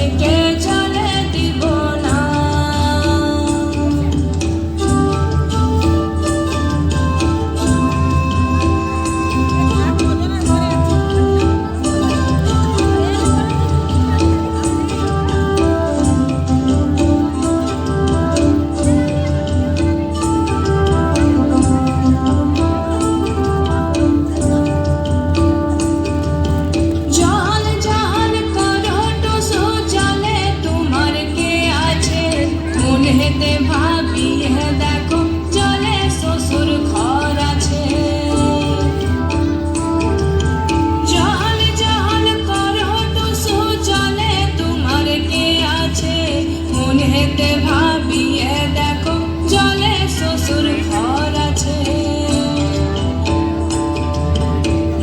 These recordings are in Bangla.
ধনকে চলে দিব না।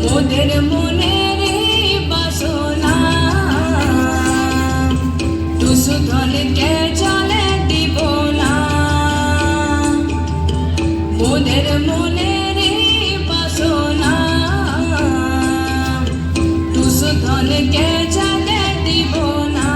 মোদের মনের বাসনা টুসু ধনকে চলে দিব না। মোদের মনের বাসনা টুসু ধনকে চলে দিব না।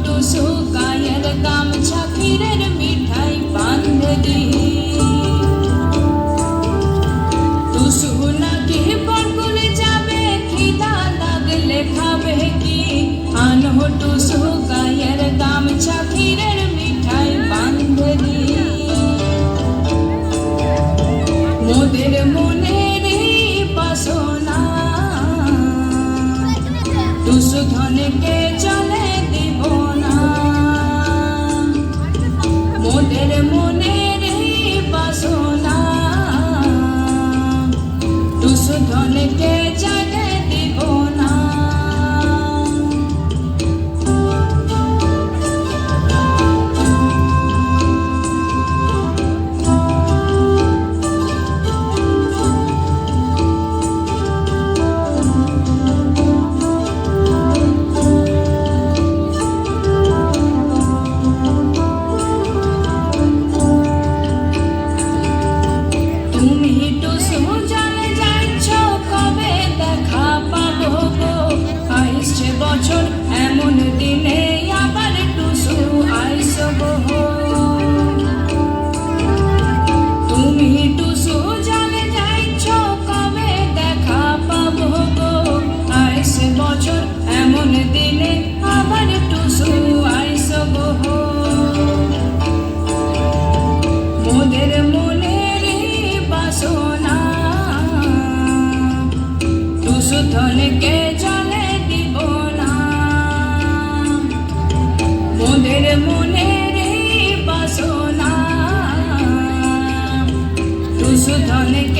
টুসু গায়ের গামছা ক্ষীরের মিঠাই বাঁধে দি। টুসু নাকি বকুলে যাবে খিদা লাগলে খাবে কি। আনহো টুসু গায়ের গামছা ক্ষীরের মিঠাই বাঁধে দি। মোদের মনের বাসনা টুসু ধনকে চলে দিব না। মোদের মনের বাসনা টুসু ধনকে চলে দিব না। বছর এমন দিনে আবার টুসু আইসব। তুমি টুসু জানে যাইছ কবে দেখা পাবো গো। আইসে বছর এমন দিনে আবার টুসু আইসব। মোদের মনের বাসনা টুসু ধনকে চলে দিব না। মোদের মনের বাসনা টুসু ধনকে